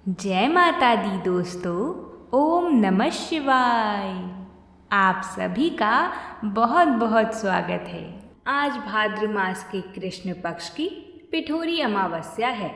जय माता दी दोस्तों। ओम नमः शिवाय। आप सभी का बहुत बहुत स्वागत है। आज भाद्र मास के कृष्ण पक्ष की पिठोरी अमावस्या है।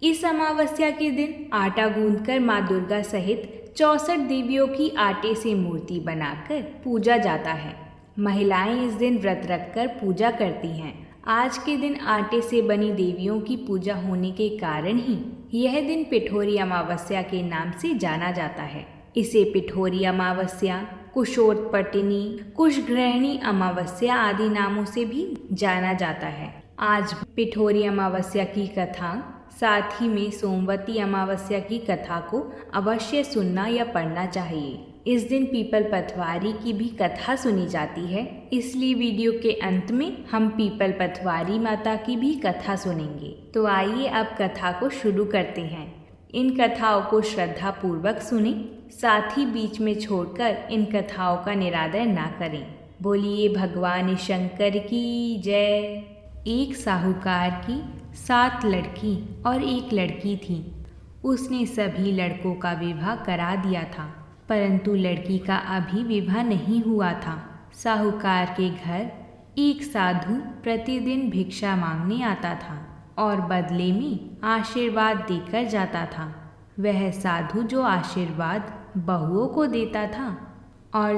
इस अमावस्या के दिन आटा गूंथकर माँ दुर्गा सहित 64 देवियों की आटे से मूर्ति बनाकर पूजा जाता है। महिलाएं इस दिन व्रत रखकर पूजा करती हैं। आज के दिन आटे से बनी देवियों की पूजा होने के कारण ही यह दिन पिठोरी अमावस्या के नाम से जाना जाता है। इसे पिठोरी अमावस्या, कुशोत्पटिनी, कुशग्रहणी अमावस्या आदि नामों से भी जाना जाता है। आज पिठोरी अमावस्या की कथा, साथ ही में सोमवती अमावस्या की कथा को अवश्य सुनना या पढ़ना चाहिए। इस दिन पीपल पथवारी की भी कथा सुनी जाती है, इसलिए वीडियो के अंत में हम पीपल पथवारी माता की भी कथा सुनेंगे। तो आइए अब कथा को शुरू करते हैं। इन कथाओं को श्रद्धा पूर्वक सुनें, साथ ही बीच में छोड़कर इन कथाओं का निरादर ना करें। बोलिए भगवान शंकर की जय। एक साहूकार की 7 लड़की और एक लड़की थी। उसने सभी लड़कों का विवाह करा दिया था, परंतु लड़की का अभी विवाह नहीं हुआ था। साहूकार के घर एक साधु प्रतिदिन भिक्षा मांगने आता था और बदले में आशीर्वाद देकर जाता था। वह साधु जो आशीर्वाद बहुओं को देता था और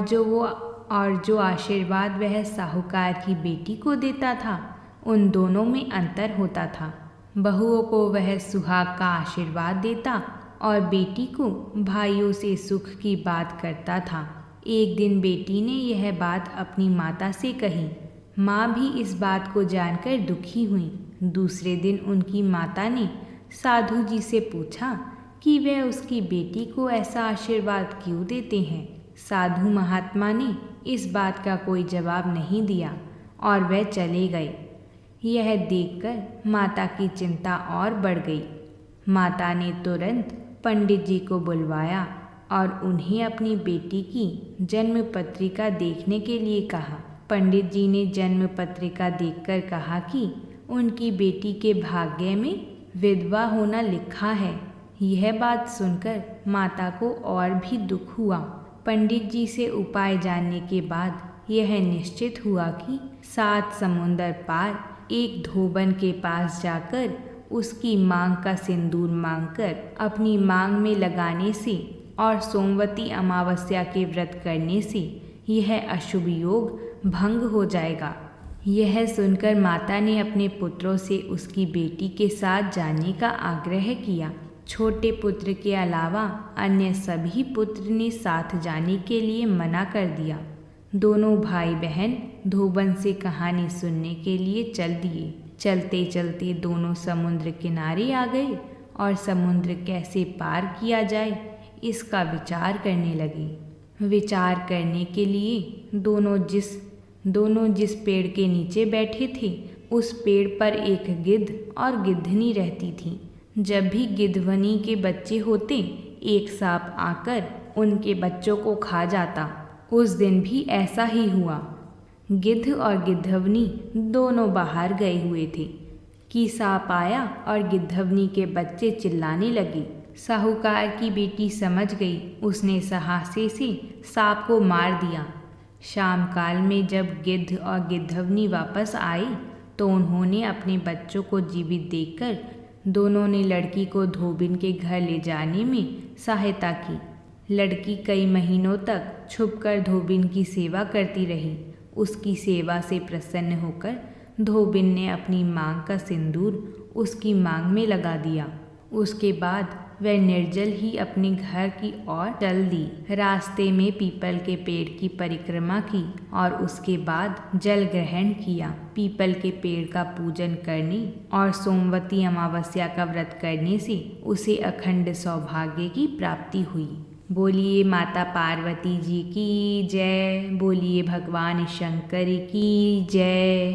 जो आशीर्वाद वह साहूकार की बेटी को देता था, उन दोनों में अंतर होता था। बहुओं को वह सुहाग का आशीर्वाद देता और बेटी को भाइयों से सुख की बात करता था। एक दिन बेटी ने यह बात अपनी माता से कही। माँ भी इस बात को जानकर दुखी हुई। दूसरे दिन उनकी माता ने साधु जी से पूछा कि वह उसकी बेटी को ऐसा आशीर्वाद क्यों देते हैं। साधु महात्मा ने इस बात का कोई जवाब नहीं दिया और वह चले गए। यह देखकर माता की चिंता और बढ़ गई। माता ने तुरंत पंडित जी को बुलवाया और उन्हें अपनी बेटी की जन्म पत्रिका देखने के लिए कहा। पंडित जी ने जन्म पत्रिका देखकर कहा कि उनकी बेटी के भाग्य में विधवा होना लिखा है। यह बात सुनकर माता को और भी दुख हुआ। पंडित जी से उपाय जानने के बाद यह निश्चित हुआ कि 7 समुंदर पार एक धोबन के पास जाकर उसकी मांग का सिंदूर मांगकर अपनी मांग में लगाने से और सोमवती अमावस्या के व्रत करने से यह अशुभ योग भंग हो जाएगा। यह सुनकर माता ने अपने पुत्रों से उसकी बेटी के साथ जाने का आग्रह किया। छोटे पुत्र के अलावा अन्य सभी पुत्र ने साथ जाने के लिए मना कर दिया। दोनों भाई बहन धोबन से कहानी सुनने के लिए चल दिए। चलते चलते दोनों समुद्र किनारे आ गए और समुद्र कैसे पार किया जाए इसका विचार करने लगे। विचार करने के लिए दोनों जिस पेड़ के नीचे बैठे थे, उस पेड़ पर एक गिद्ध और गिद्धनी रहती थी। जब भी गिद्धवनी के बच्चे होते, एक सांप आकर उनके बच्चों को खा जाता। उस दिन भी ऐसा ही हुआ। गिद्ध और गिद्धवनी दोनों बाहर गए हुए थे कि सांप आया और गिद्धवनी के बच्चे चिल्लाने लगे। साहूकार की बेटी समझ गई। उसने सहासे से सांप को मार दिया। शाम काल में जब गिद्ध और गिद्धवनी वापस आए तो उन्होंने अपने बच्चों को जीवित देखकर दोनों ने लड़की को धोबिन के घर ले जाने में सहायता की। लड़की कई महीनों तक छुपकर धोबिन की सेवा करती रही। उसकी सेवा से प्रसन्न होकर धोबिन ने अपनी मांग का सिंदूर उसकी मांग में लगा दिया। उसके बाद वह निर्जल ही अपने घर की ओर चल दी। रास्ते में पीपल के पेड़ की परिक्रमा की और उसके बाद जल ग्रहण किया। पीपल के पेड़ का पूजन करने और सोमवती अमावस्या का व्रत करने से उसे अखंड सौभाग्य की प्राप्ति हुई। बोलिए माता पार्वती जी की जय। बोलिए भगवान शंकर की जय।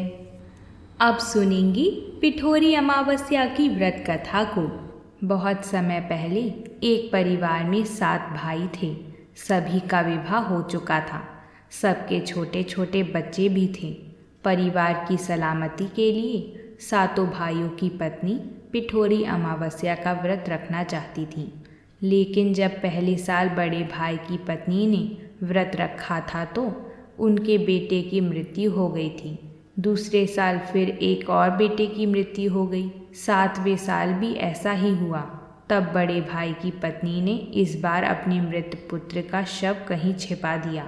अब सुनेंगी पिठोरी अमावस्या की व्रत कथा को। बहुत समय पहले एक परिवार में 7 भाई थे। सभी का विवाह हो चुका था। सबके छोटे छोटे बच्चे भी थे। परिवार की सलामती के लिए 7 भाइयों की पत्नी पिठोरी अमावस्या का व्रत रखना चाहती थी। लेकिन जब पहले साल बड़े भाई की पत्नी ने व्रत रखा था तो उनके बेटे की मृत्यु हो गई थी। दूसरे साल फिर एक और बेटे की मृत्यु हो गई। 7वें साल भी ऐसा ही हुआ। तब बड़े भाई की पत्नी ने इस बार अपने मृत पुत्र का शव कहीं छिपा दिया।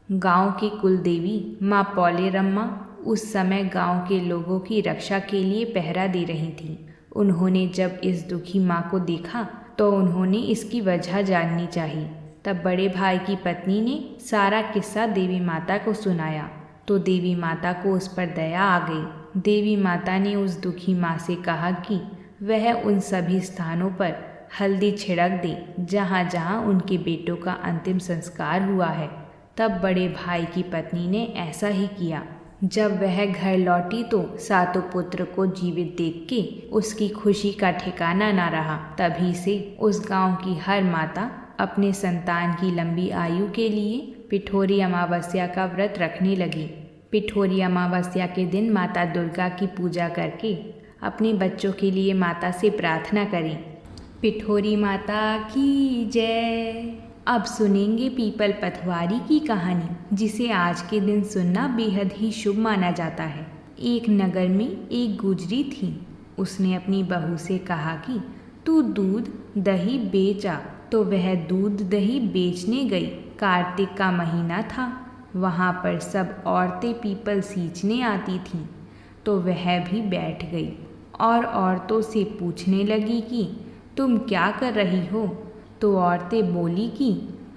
गांव की कुलदेवी माँ पौलेरम्मा उस समय गांव के लोगों की रक्षा के लिए पहरा दे रही थीं। उन्होंने जब इस दुखी माँ को देखा तो उन्होंने इसकी वजह जाननी चाहिए। तब बड़े भाई की पत्नी ने सारा किस्सा देवी माता को सुनाया तो देवी माता को उस पर दया आ गई। देवी माता ने उस दुखी माँ से कहा कि वह उन सभी स्थानों पर हल्दी छिड़क दे जहाँ जहाँ उनके बेटों का अंतिम संस्कार हुआ है। तब बड़े भाई की पत्नी ने ऐसा ही किया। जब वह घर लौटी तो सातों पुत्र को जीवित देख के उसकी खुशी का ठिकाना न रहा। तभी से उस गांव की हर माता अपने संतान की लंबी आयु के लिए पिठोरी अमावस्या का व्रत रखने लगी। पिठोरी अमावस्या के दिन माता दुर्गा की पूजा करके अपने बच्चों के लिए माता से प्रार्थना करें। पिठोरी माता की जय। अब सुनेंगे पीपल पथवारी की कहानी, जिसे आज के दिन सुनना बेहद ही शुभ माना जाता है। एक नगर में एक गुजरी थी। उसने अपनी बहू से कहा कि तू दूध दही बेचा। तो वह दूध दही बेचने गई। कार्तिक का महीना था। वहाँ पर सब औरतें पीपल सींचने आती थीं। तो वह भी बैठ गई और औरतों से पूछने लगी कि तुम क्या कर रही हो। तो औरतें बोली कि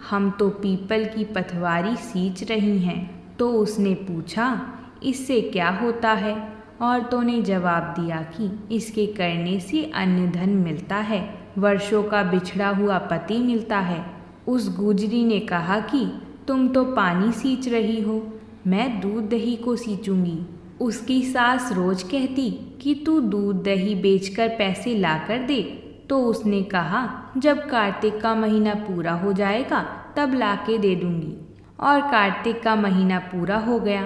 हम तो पीपल की पथवारी सींच रही हैं। तो उसने पूछा इससे क्या होता है। औरतों ने जवाब दिया कि इसके करने से अन्न धन मिलता है, वर्षों का बिछड़ा हुआ पति मिलता है। उस गुजरी ने कहा कि तुम तो पानी सींच रही हो, मैं दूध दही को सींचूंगी। उसकी सास रोज कहती कि तू दूध दही बेचकर पैसे ला कर दे। तो उसने कहा जब कार्तिक का महीना पूरा हो जाएगा तब ला के दे दूंगी। और कार्तिक का महीना पूरा हो गया।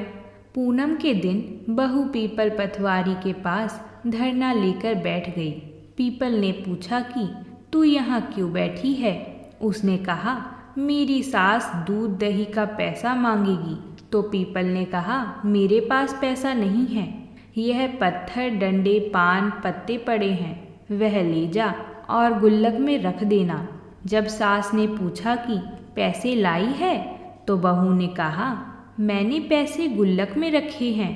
पूनम के दिन बहू पीपल पथवारी के पास धरना लेकर बैठ गई। पीपल ने पूछा कि तू यहाँ क्यों बैठी है। उसने कहा मेरी सास दूध दही का पैसा मांगेगी। तो पीपल ने कहा मेरे पास पैसा नहीं है, यह पत्थर डंडे पान पत्ते पड़े हैं, वह ले जा और गुल्लक में रख देना। जब सास ने पूछा कि पैसे लाई है, तो बहू ने कहा मैंने पैसे गुल्लक में रखे हैं।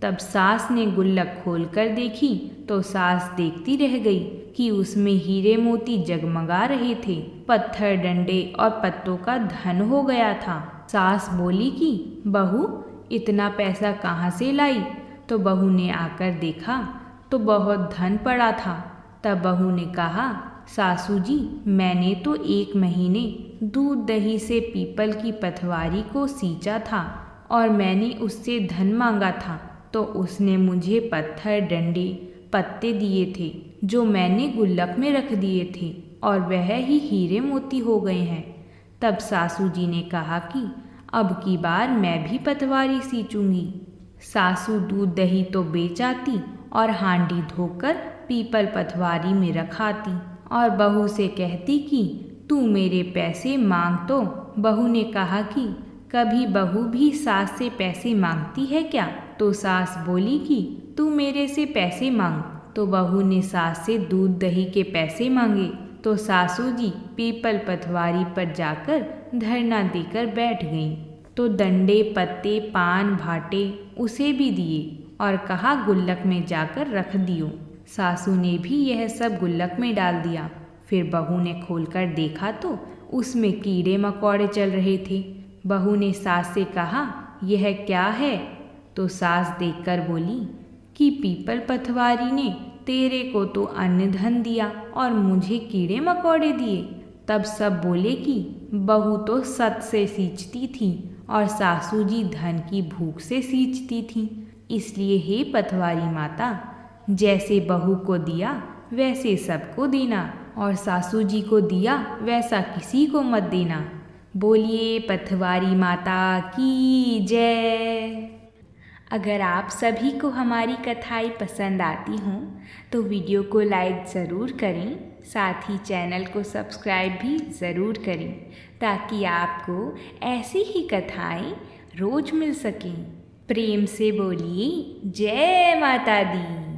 तब सास ने गुल्लक खोलकर देखी तो सास देखती रह गई कि उसमें हीरे मोती जगमगा रहे थे। पत्थर डंडे और पत्तों का धन हो गया था। सास बोली कि बहू इतना पैसा कहाँ से लाई। तो बहू ने आकर देखा तो बहुत धन पड़ा था। तब बहू ने कहा सासू जी मैंने तो 1 महीने दूध दही से पीपल की पथवारी को सींचा था और मैंने उससे धन मांगा था तो उसने मुझे पत्थर डंडे पत्ते दिए थे जो मैंने गुल्लक में रख दिए थे और वह ही हीरे मोती हो गए हैं। तब सासू जी ने कहा कि अब की बार मैं भी पथवारी सींचूंगी। सासू दूध दही तो बेच आती और हांडी धोकर पीपल पथवारी में रखाती और बहू से कहती कि तू मेरे पैसे मांग। तो बहू ने कहा कि कभी बहू भी सास से पैसे मांगती है क्या। तो सास बोली कि तू मेरे से पैसे मांग। तो बहू ने सास से दूध दही के पैसे मांगे। तो सासू जी पीपल पथवारी पर जाकर धरना देकर बैठ गईं। तो डंडे पत्ते पान भाटे उसे भी दिए और कहा गुल्लक में जाकर रख दियो। सासू ने भी यह सब गुल्लक में डाल दिया। फिर बहू ने खोलकर देखा तो उसमें कीड़े मकोड़े चल रहे थे। बहू ने सास से कहा यह क्या है। तो सास देखकर बोली कि पीपल पथवारी ने तेरे को तो अन्न धन दिया और मुझे कीड़े मकोड़े दिए। तब सब बोले कि बहू तो सत से सींचती थी और सासू जी धन की भूख से सींचती थी। इसलिए हे पथवारी माता, जैसे बहू को दिया वैसे सबको देना और सासू जी को दिया वैसा किसी को मत देना। बोलिए पथवारी माता की जय। अगर आप सभी को हमारी कथाएं पसंद आती हों तो वीडियो को लाइक ज़रूर करें साथ ही चैनल को सब्सक्राइब भी ज़रूर करें ताकि आपको ऐसी ही कथाएं रोज़ मिल सकें। प्रेम से बोलिए जय माता दी।